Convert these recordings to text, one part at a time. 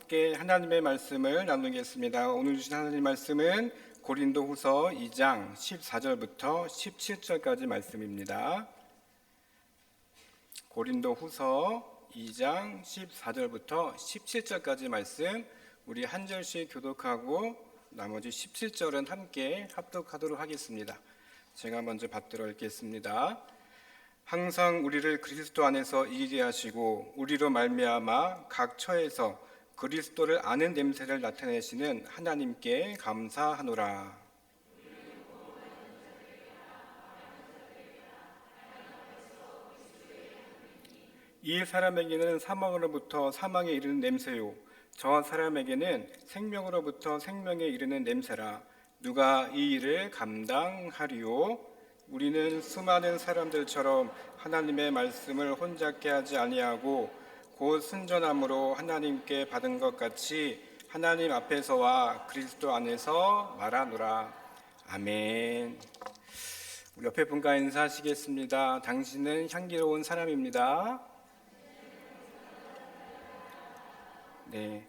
함께 하나님의 말씀을 나누겠습니다. 오늘 주신 하나님 말씀은 고린도후서 2장 14절부터 17절까지 말씀입니다. 고린도후서 2장 14절부터 17절까지 말씀, 우리 한 절씩 교독하고 나머지 17절은 함께 합독하도록 하겠습니다. 제가 먼저 받들어 읽겠습니다. 항상 우리를 그리스도 안에서 이기게 하시고 우리로 말미암아 각 처에서 그리스도를 아는 냄새를 나타내시는 하나님께 감사하노라. 이 사람에게는 사망으로부터 사망에 이르는 냄새요, 저 사람에게는 생명으로부터 생명에 이르는 냄새라. 누가 이 일을 감당하리요? 우리는 수많은 사람들처럼 하나님의 말씀을 혼잡게 하지 아니하고 곧 순전함으로 하나님께 받은 것 같이 하나님 앞에서와 그리스도 안에서 말하노라. 아멘. 우리 옆에 분과 인사하시겠습니다. 당신은 향기로운 사람입니다. 네,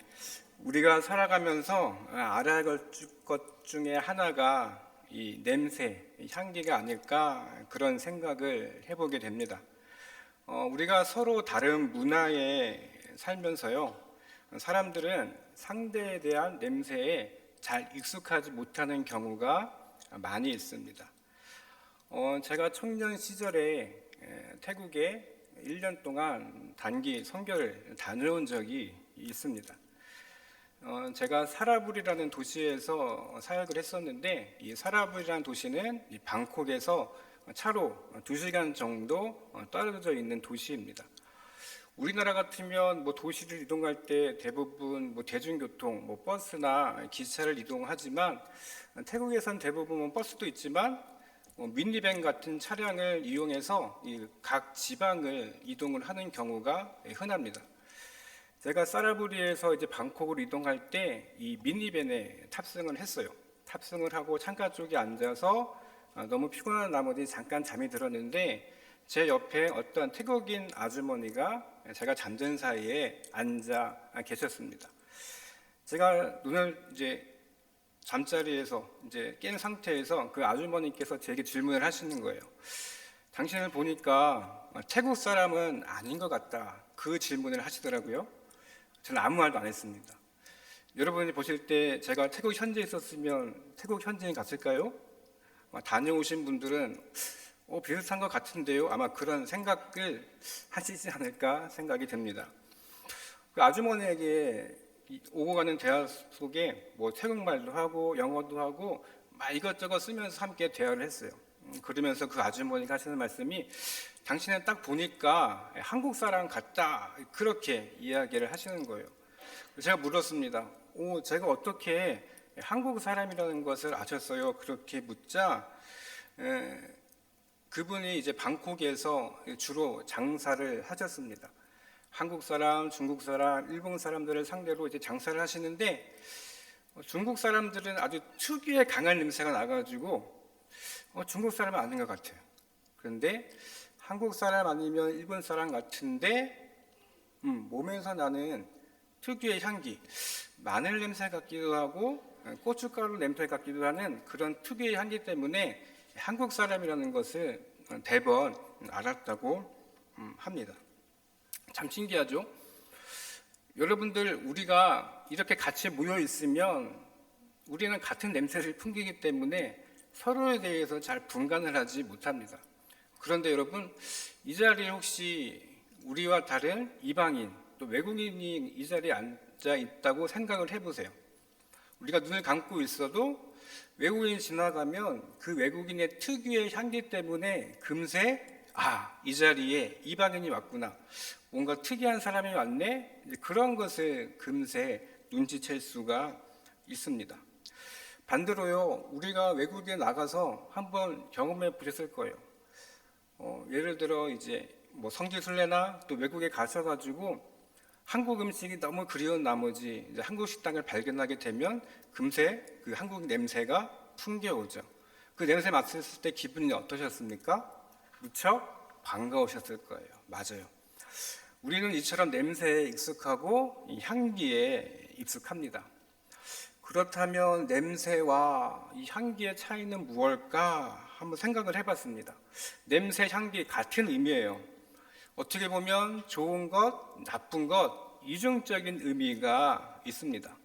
우리가 살아가면서 알아야 할 것 중에 하나가 이 냄새, 향기가 아닐까, 그런 생각을 해보게 됩니다. 우리가 서로 다른 문화에 살면서요, 사람들은 상대에 대한 냄새에 잘 익숙하지 못하는 경우가 많이 있습니다. 제가 청년 시절에 태국에 1년 동안 단기 선교를 다녀온 적이 있습니다. 제가 사라불이라는 도시에서 사역을 했었는데, 이 사라불이라는 도시는 이 방콕에서 차로 2시간 정도 떨어져 있는 도시입니다. 우리나라 같으면 도시를 이동할 때 대부분 대중교통, 버스나 기차를 이동하지만, 태국에선 대부분 버스도 있지만 미니밴 같은 차량을 이용해서 각 지방을 이동을 하는 경우가 흔합니다. 제가 사라부리에서 방콕으로 이동할 때 이 미니밴에 탑승을 했어요. 탑승을 하고 창가 쪽에 앉아서 너무 피곤한 나머지 잠깐 잠이 들었는데, 제 옆에 어떤 태국인 아주머니가 제가 잠든 사이에 앉아 계셨습니다. 제가 눈을 잠자리에서 깬 상태에서 그 아주머니께서 제게 질문을 하시는 거예요. 당신을 보니까 태국 사람은 아닌 것 같다, 그 질문을 하시더라고요. 저는 아무 말도 안 했습니다. 여러분이 보실 때 제가 태국 현지에 있었으면 태국 현지에 갔을까요? 다녀오신 분들은 비슷한 것 같은데요, 아마 그런 생각을 하시지 않을까 생각이 듭니다. 그 아주머니에게 오고 가는 대화 속에 태국말도 하고 영어도 하고 이것저것 쓰면서 함께 대화를 했어요. 그러면서 그 아주머니가 하시는 말씀이, 당신은 딱 보니까 한국 사람 같다, 그렇게 이야기를 하시는 거예요. 제가 물었습니다. 제가 어떻게 한국 사람이라는 것을 아셨어요? 그렇게 묻자 그분이 방콕에서 주로 장사를 하셨습니다. 한국 사람, 중국 사람, 일본 사람들을 상대로 장사를 하시는데, 중국 사람들은 아주 특유의 강한 냄새가 나가지고 중국 사람은 아닌 것 같아요. 그런데 한국 사람 아니면 일본 사람 같은데 몸에서 나는 특유의 향기, 마늘 냄새 같기도 하고 고춧가루 냄새 같기도 하는 그런 특유의 향기 때문에 한국 사람이라는 것을 대번 알았다고 합니다. 참 신기하죠? 여러분들, 우리가 이렇게 같이 모여 있으면 우리는 같은 냄새를 풍기기 때문에 서로에 대해서 잘 분간을 하지 못합니다. 그런데 여러분, 이 자리에 혹시 우리와 다른 이방인, 또 외국인이 이 자리에 앉아 있다고 생각을 해보세요. 우리가 눈을 감고 있어도 외국인이 지나가면 그 외국인의 특유의 향기 때문에 금세 이 자리에 이방인이 왔구나, 뭔가 특이한 사람이 왔네, 그런 것을 금세 눈치챌 수가 있습니다. 반대로요, 우리가 외국에 나가서 한번 경험해 보셨을 거예요. 예를 들어 성지순례나 또 외국에 가셔가지고 한국 음식이 너무 그리운 나머지 한국 식당을 발견하게 되면 금세 그 한국 냄새가 풍겨오죠. 그 냄새 맡으셨을 때 기분이 어떠셨습니까? 무척 반가우셨을 거예요. 맞아요. 우리는 이처럼 냄새에 익숙하고 이 향기에 익숙합니다. 그렇다면 냄새와 이 향기의 차이는 무엇일까 한번 생각을 해봤습니다. 냄새, 향기 같은 의미예요. 어떻게 보면 좋은 것, 나쁜 것, 이중적인 의미가 있습니다.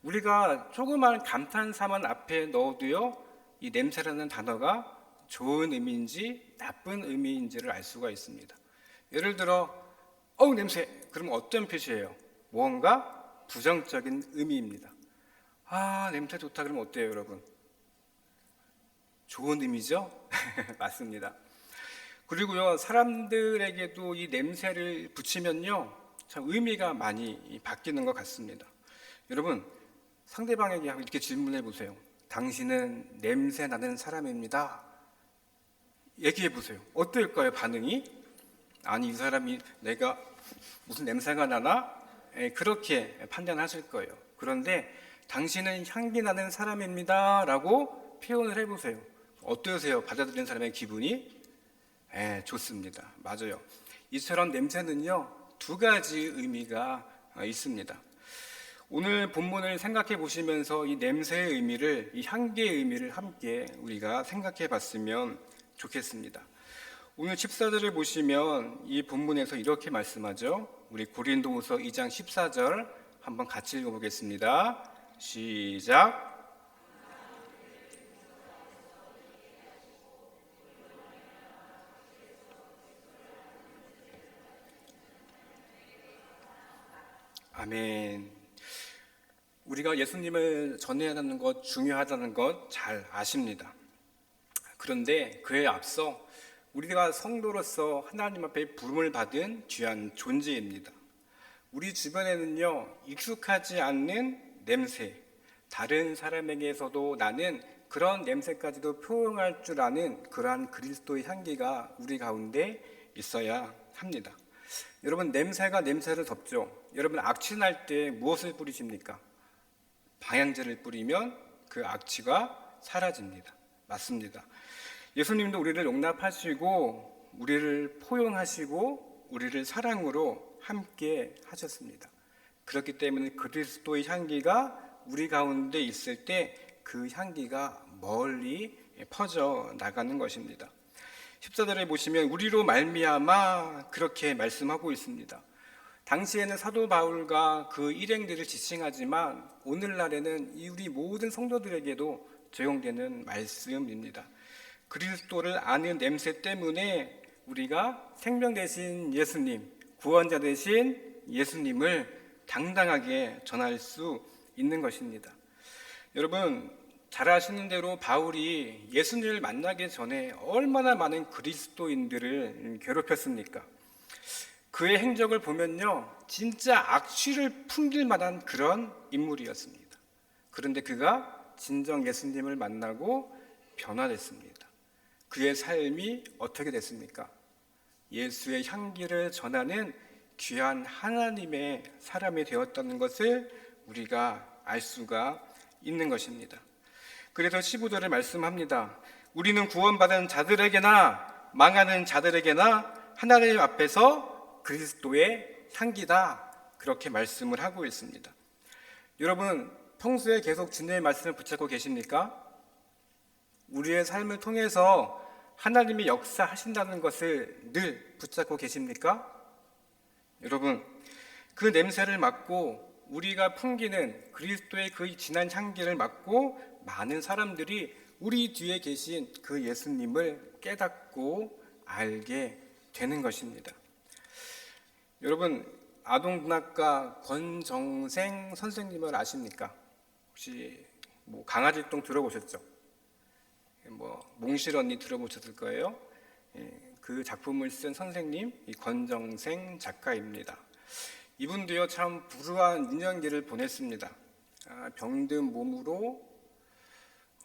우리가 조그만 감탄사만 앞에 넣어도요, 이 냄새라는 단어가 좋은 의미인지 나쁜 의미인지를 알 수가 있습니다. 예를 들어, 어우 냄새! 그러면 어떤 표시예요? 무언가 부정적인 의미입니다. 아, 냄새 좋다 그러면 어때요, 여러분? 좋은 의미죠? 맞습니다. 그리고요, 사람들에게도 이 냄새를 붙이면요, 참 의미가 많이 바뀌는 것 같습니다. 여러분, 상대방에게 이렇게 질문해 보세요. 당신은 냄새 나는 사람입니다. 얘기해 보세요. 어떨까요, 반응이? 아니, 이 사람이 내가 무슨 냄새가 나나? 그렇게 판단하실 거예요. 그런데 당신은 향기 나는 사람입니다 라고 표현을 해보세요. 어떠세요? 받아들이는 사람의 기분이? 좋습니다. 맞아요. 이처럼 냄새는요, 두 가지 의미가 있습니다. 오늘 본문을 생각해 보시면서 이 냄새의 의미를, 이 향기의 의미를 함께 우리가 생각해 봤으면 좋겠습니다. 오늘 14절을 보시면 이 본문에서 이렇게 말씀하죠. 우리 고린도후서 2장 14절 한번 같이 읽어보겠습니다. 시작. 아멘. 우리가 예수님을 전해야 하는 것, 중요하다는 것 잘 아십니다. 그런데 그에 앞서 우리가 성도로서 하나님 앞에 부름을 받은 귀한 존재입니다. 우리 주변에는요, 익숙하지 않는 냄새, 다른 사람에게서도 나는 그런 냄새까지도 표현할 줄 아는 그러한 그리스도의 향기가 우리 가운데 있어야 합니다. 여러분, 냄새가 냄새를 덮죠. 여러분, 악취날 때 무엇을 뿌리십니까? 방향제를 뿌리면 그 악취가 사라집니다. 맞습니다. 예수님도 우리를 용납하시고 우리를 포용하시고 우리를 사랑으로 함께 하셨습니다. 그렇기 때문에 그리스도의 향기가 우리 가운데 있을 때 그 향기가 멀리 퍼져 나가는 것입니다. 14절에 보시면 우리로 말미암아 그렇게 말씀하고 있습니다. 당시에는 사도 바울과 그 일행들을 지칭하지만 오늘날에는 우리 모든 성도들에게도 적용되는 말씀입니다. 그리스도를 아는 냄새 때문에 우리가 생명 되신 예수님, 구원자 되신 예수님을 당당하게 전할 수 있는 것입니다. 여러분, 잘 아시는 대로 바울이 예수님을 만나기 전에 얼마나 많은 그리스도인들을 괴롭혔습니까? 그의 행적을 보면요, 진짜 악취를 풍길 만한 그런 인물이었습니다. 그런데 그가 진정 예수님을 만나고 변화됐습니다. 그의 삶이 어떻게 됐습니까? 예수의 향기를 전하는 귀한 하나님의 사람이 되었다는 것을 우리가 알 수가 있는 것입니다. 그래서 15절에 말씀합니다. 우리는 구원받은 자들에게나 망하는 자들에게나 하나님 앞에서 그리스도의 향기다, 그렇게 말씀을 하고 있습니다. 여러분, 평소에 계속 주님의 말씀을 붙잡고 계십니까? 우리의 삶을 통해서 하나님이 역사하신다는 것을 늘 붙잡고 계십니까? 여러분, 그 냄새를 맡고 우리가 풍기는 그리스도의 그 진한 향기를 맡고 많은 사람들이 우리 뒤에 계신 그 예수님을 깨닫고 알게 되는 것입니다. 여러분, 아동문학가 권정생 선생님을 아십니까? 혹시 강아지똥 들어보셨죠? 몽실 언니 들어보셨을 거예요. 그 작품을 쓴 선생님, 이 권정생 작가입니다. 이분도요, 참 불우한 유년기를 보냈습니다. 병든 몸으로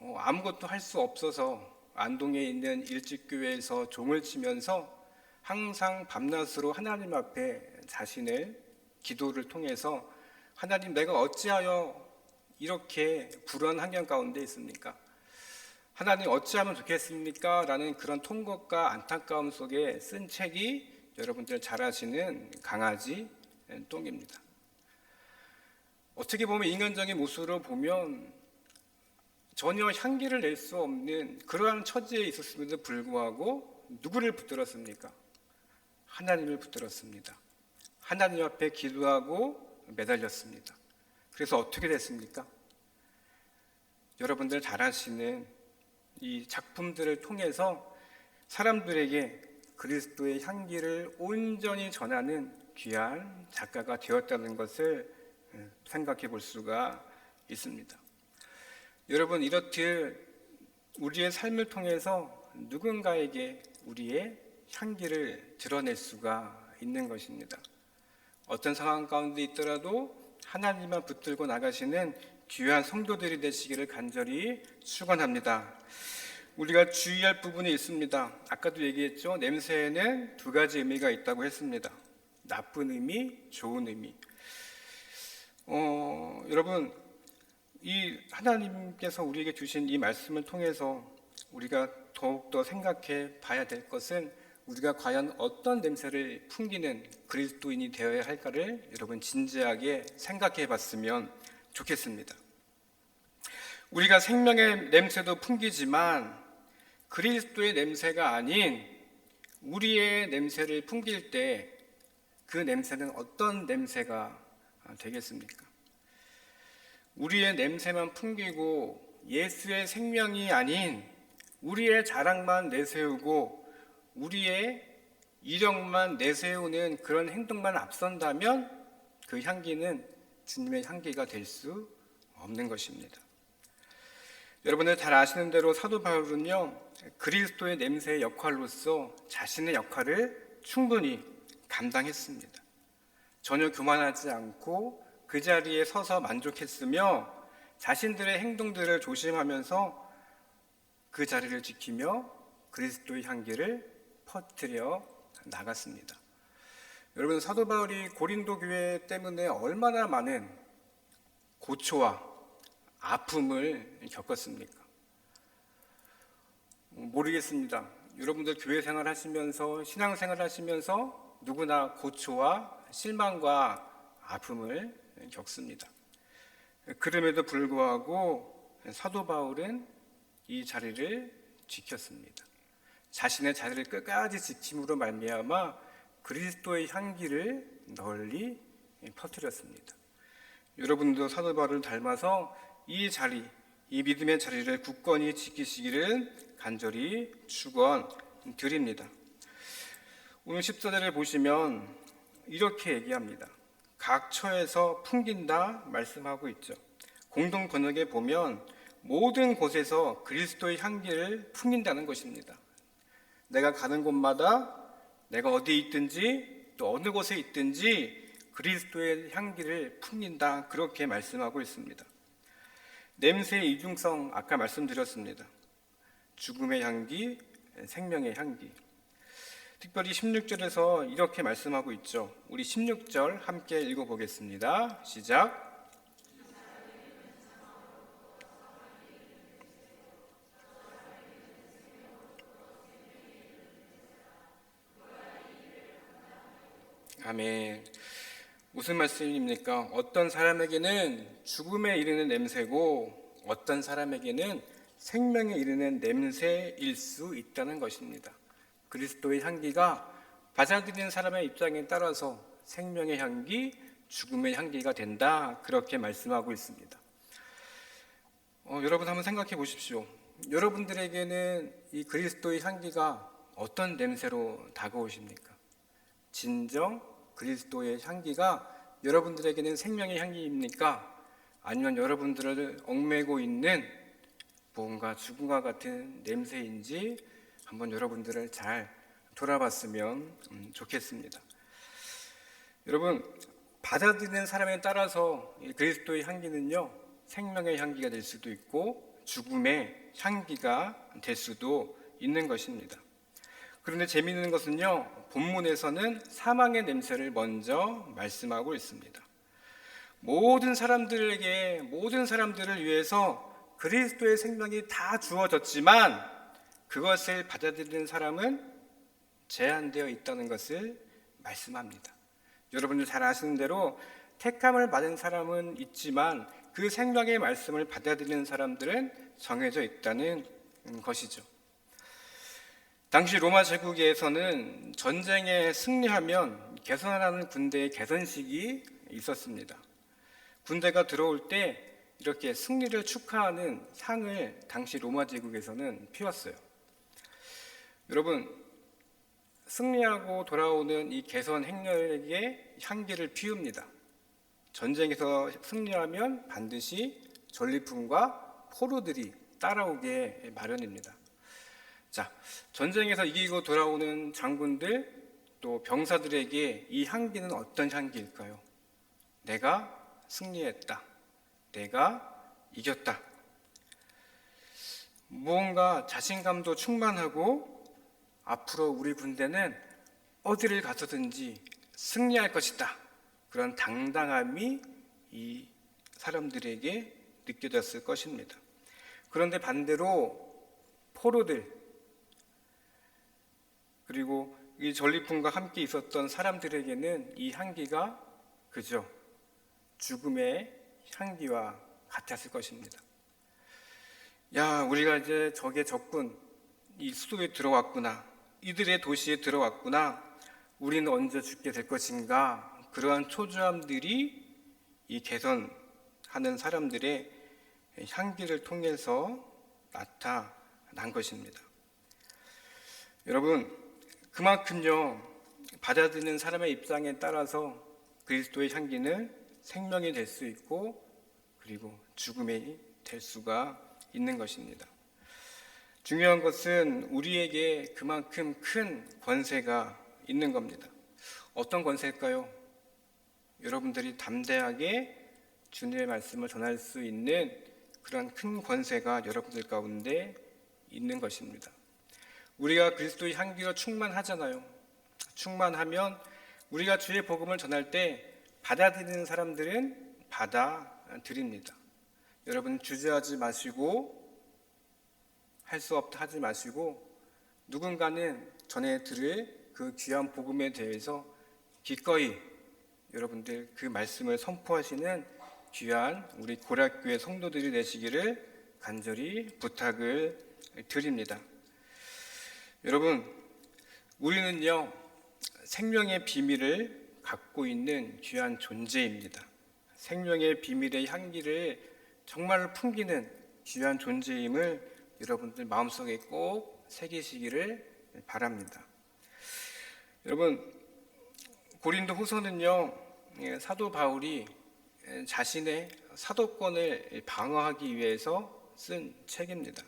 아무것도 할 수 없어서 안동에 있는 일찍교회에서 종을 치면서 항상 밤낮으로 하나님 앞에 자신을 기도를 통해서 하나님, 내가 어찌하여 이렇게 불우한 환경 가운데 있습니까? 하나님, 어찌하면 좋겠습니까? 라는 그런 통곡과 안타까움 속에 쓴 책이 여러분들 잘 아시는 강아지 똥입니다. 어떻게 보면 인간적인 모습으로 보면 전혀 향기를 낼 수 없는 그러한 처지에 있었음에도 불구하고 누구를 붙들었습니까? 하나님을 붙들었습니다. 하나님 앞에 기도하고 매달렸습니다. 그래서 어떻게 됐습니까? 여러분들 잘 아시는 이 작품들을 통해서 사람들에게 그리스도의 향기를 온전히 전하는 귀한 작가가 되었다는 것을 생각해 볼 수가 있습니다. 여러분, 이렇듯 우리의 삶을 통해서 누군가에게 우리의 향기를 드러낼 수가 있는 것입니다. 어떤 상황 가운데 있더라도 하나님만 붙들고 나가시는 귀한 성도들이 되시기를 간절히 축원합니다. 우리가 주의할 부분이 있습니다. 아까도 얘기했죠. 냄새에는 두 가지 의미가 있다고 했습니다. 나쁜 의미, 좋은 의미. 여러분, 이 하나님께서 우리에게 주신 이 말씀을 통해서 우리가 더욱더 생각해 봐야 될 것은 우리가 과연 어떤 냄새를 풍기는 그리스도인이 되어야 할까를 여러분 진지하게 생각해 봤으면 좋겠습니다. 우리가 생명의 냄새도 풍기지만 그리스도의 냄새가 아닌 우리의 냄새를 풍길 때 그 냄새는 어떤 냄새가 되겠습니까? 우리의 냄새만 풍기고 예수의 생명이 아닌 우리의 자랑만 내세우고 우리의 이력만 내세우는 그런 행동만 앞선다면 그 향기는 주님의 향기가 될 수 없는 것입니다. 여러분들 잘 아시는 대로 사도 바울은요, 그리스도의 냄새의 역할로서 자신의 역할을 충분히 감당했습니다. 전혀 교만하지 않고 그 자리에 서서 만족했으며 자신들의 행동들을 조심하면서 그 자리를 지키며 그리스도의 향기를 퍼뜨려 나갔습니다. 여러분, 사도 바울이 고린도 교회 때문에 얼마나 많은 고초와 아픔을 겪었습니까? 모르겠습니다. 여러분들 교회 생활 하시면서 신앙 생활 하시면서 누구나 고초와 실망과 아픔을 겪습니다. 그럼에도 불구하고 사도 바울은 이 자리를 지켰습니다. 자신의 자리를 끝까지 지킴으로 말미암아 그리스도의 향기를 널리 퍼뜨렸습니다. 여러분도 사도 바울을 닮아서 이 자리, 이 믿음의 자리를 굳건히 지키시기를 간절히 축원드립니다. 오늘 14절을 보시면 이렇게 얘기합니다. 각 처에서 풍긴다 말씀하고 있죠. 공동 번역에 보면 모든 곳에서 그리스도의 향기를 풍긴다는 것입니다. 내가 가는 곳마다 내가 어디에 있든지 또 어느 곳에 있든지 그리스도의 향기를 풍긴다, 그렇게 말씀하고 있습니다. 냄새의 이중성 아까 말씀드렸습니다. 죽음의 향기, 생명의 향기. 특별히 16절에서 이렇게 말씀하고 있죠. 우리 16절 함께 읽어보겠습니다. 시작. 아멘. 무슨 말씀입니까? 어떤 사람에게는 죽음에 이르는 냄새고 어떤 사람에게는 생명에 이르는 냄새일 수 있다는 것입니다. 그리스도의 향기가 받아들이는 사람의 입장에 따라서 생명의 향기, 죽음의 향기가 된다, 그렇게 말씀하고 있습니다. 여러분 한번 생각해 보십시오. 여러분들에게는 이 그리스도의 향기가 어떤 냄새로 다가오십니까? 진정 그리스도의 향기가 여러분들에게는 생명의 향기입니까? 아니면 여러분들을 얽매고 있는 뭔가 죽음과 같은 냄새인지 한번 여러분들을 잘 돌아봤으면 좋겠습니다. 여러분, 받아들이는 사람에 따라서 그리스도의 향기는요, 생명의 향기가 될 수도 있고 죽음의 향기가 될 수도 있는 것입니다. 그런데 재미있는 것은요, 본문에서는 사망의 냄새를 먼저 말씀하고 있습니다. 모든 사람들에게, 모든 사람들을 위해서 그리스도의 생명이 다 주어졌지만 그것을 받아들이는 사람은 제한되어 있다는 것을 말씀합니다. 여러분들 잘 아시는 대로 택함을 받은 사람은 있지만 그 생명의 말씀을 받아들이는 사람들은 정해져 있다는 것이죠. 당시 로마 제국에서는 전쟁에 승리하면 개선하는 군대의 개선식이 있었습니다. 군대가 들어올 때 이렇게 승리를 축하하는 상을 당시 로마 제국에서는 피웠어요. 여러분, 승리하고 돌아오는 이 개선 행렬에게 향기를 피웁니다. 전쟁에서 승리하면 반드시 전리품과 포로들이 따라오게 마련입니다. 자, 전쟁에서 이기고 돌아오는 장군들 또 병사들에게 이 향기는 어떤 향기일까요? 내가 승리했다. 내가 이겼다. 무언가 자신감도 충만하고 앞으로 우리 군대는 어디를 가서든지 승리할 것이다. 그런 당당함이 이 사람들에게 느껴졌을 것입니다. 그런데 반대로 포로들 그리고 이 전리품과 함께 있었던 사람들에게는 이 향기가 그저 죽음의 향기와 같았을 것입니다. 야, 우리가 이제 적의 적군 이 수도에 들어왔구나. 이들의 도시에 들어왔구나. 우리는 언제 죽게 될 것인가. 그러한 초조함들이 이 개선하는 사람들의 향기를 통해서 나타난 것입니다. 여러분, 그만큼요, 받아들이는 사람의 입장에 따라서 그리스도의 향기는 생명이 될 수 있고 그리고 죽음이 될 수가 있는 것입니다. 중요한 것은 우리에게 그만큼 큰 권세가 있는 겁니다. 어떤 권세일까요? 여러분들이 담대하게 주님의 말씀을 전할 수 있는 그런 큰 권세가 여러분들 가운데 있는 것입니다. 우리가 그리스도의 향기로 충만하잖아요. 충만하면 우리가 주의 복음을 전할 때 받아들이는 사람들은 받아들입니다. 여러분 주저하지 마시고 할 수 없다 하지 마시고 누군가는 전해 들을 그 귀한 복음에 대해서 기꺼이 여러분들 그 말씀을 선포하시는 귀한 우리 고락교회 성도들이 되시기를 간절히 부탁을 드립니다. 여러분, 우리는요 생명의 비밀을 갖고 있는 귀한 존재입니다. 생명의 비밀의 향기를 정말 풍기는 귀한 존재임을 여러분들 마음속에 꼭 새기시기를 바랍니다. 여러분, 고린도 후서는요 사도 바울이 자신의 사도권을 방어하기 위해서 쓴 책입니다.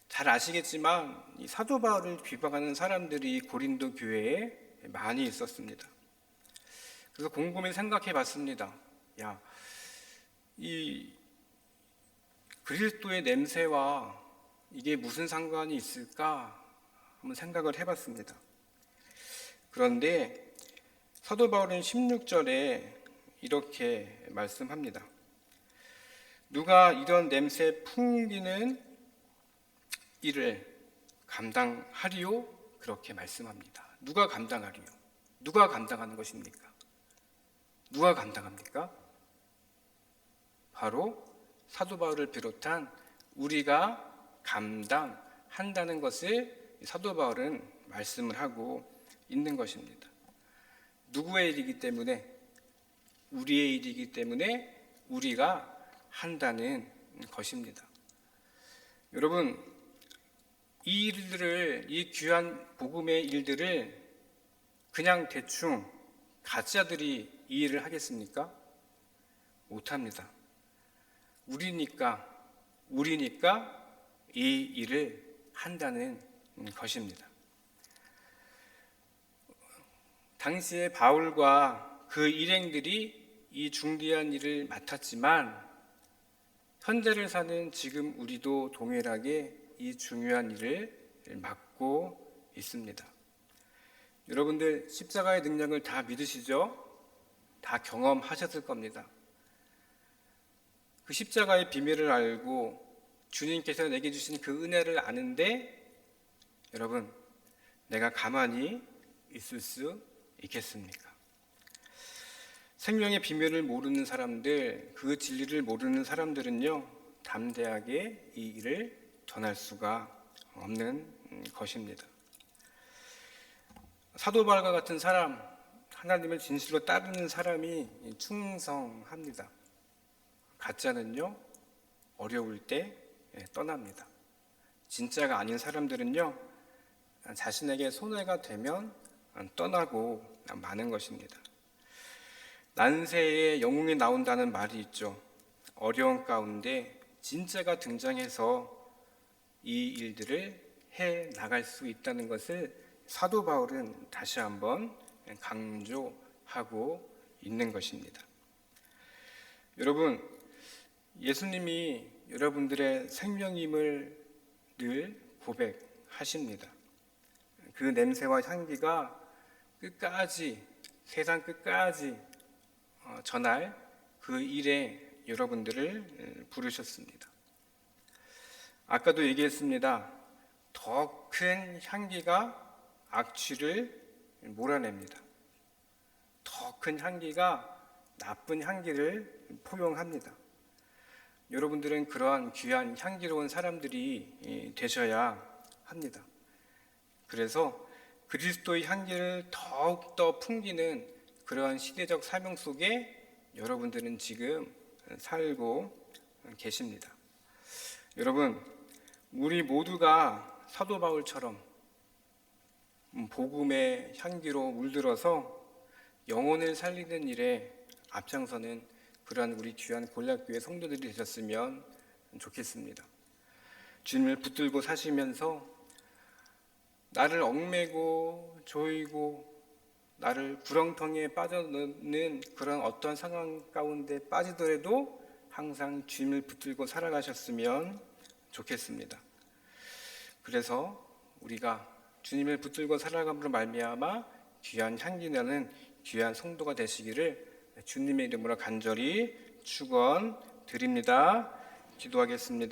잘 아시겠지만 이 사도 바울을 비방하는 사람들이 고린도 교회에 많이 있었습니다. 그래서 곰곰이 생각해 봤습니다. 야, 이 그리스도의 냄새와 이게 무슨 상관이 있을까 한번 생각을 해봤습니다. 그런데 사도 바울은 16절에 이렇게 말씀합니다. 누가 이런 냄새 풍기는 일을 감당하리요? 그렇게 말씀합니다. 누가 감당하리요? 누가 감당하는 것입니까? 누가 감당합니까? 바로 사도 바울을 비롯한 우리가 감당한다는 것을 사도 바울은 말씀을 하고 있는 것입니다. 누구의 일이기 때문에? 우리의 일이기 때문에 우리가 한다는 것입니다. 여러분, 이 일들을, 이 귀한 복음의 일들을 그냥 대충 가짜들이 이 일을 하겠습니까? 못합니다. 우리니까 이 일을 한다는 것입니다. 당시에 바울과 그 일행들이 이 중대한 일을 맡았지만 현재를 사는 지금 우리도 동일하게 이 중요한 일을 맡고 있습니다. 여러분들 십자가의 능력을 다 믿으시죠? 다 경험하셨을 겁니다. 그 십자가의 비밀을 알고 주님께서 내게 주신 그 은혜를 아는데 여러분, 내가 가만히 있을 수 있겠습니까? 생명의 비밀을 모르는 사람들, 그 진리를 모르는 사람들은요, 담대하게 이 일을 전할 수가 없는 것입니다. 사도 바울과 같은 사람, 하나님을 진실로 따르는 사람이 충성합니다. 가짜는요, 어려울 때 떠납니다. 진짜가 아닌 사람들은요, 자신에게 손해가 되면 떠나고 마는 것입니다. 난세에 영웅이 나온다는 말이 있죠. 어려운 가운데 진짜가 등장해서 이 일들을 해 나갈 수 있다는 것을 사도 바울은 다시 한번 강조하고 있는 것입니다. 여러분, 예수님이 여러분들의 생명임을 늘 고백하십니다. 그 냄새와 향기가 끝까지, 세상 끝까지 전할 그 일에 여러분들을 부르셨습니다. 아까도 얘기했습니다. 더 큰 향기가 악취를 몰아냅니다. 더 큰 향기가 나쁜 향기를 포용합니다. 여러분들은 그러한 귀한 향기로운 사람들이 되셔야 합니다. 그래서 그리스도의 향기를 더욱더 풍기는 그러한 시대적 사명 속에 여러분들은 지금 살고 계십니다. 여러분, 우리 모두가 사도 바울처럼 복음의 향기로 물들어서 영혼을 살리는 일에 앞장서는 그러한 우리 귀한 골략교회 성도들이 되셨으면 좋겠습니다. 주님을 붙들고 사시면서 나를 얽매고 조이고 나를 구렁텅이에 빠져넣는 그런 어떤 상황 가운데 빠지더라도 항상 주님을 붙들고 살아가셨으면 좋겠습니다. 그래서 우리가 주님을 붙들고 살아감으로 말미암아 귀한 향기 나는 귀한 성도가 되시기를 주님의 이름으로 간절히 축원드립니다. 기도하겠습니다.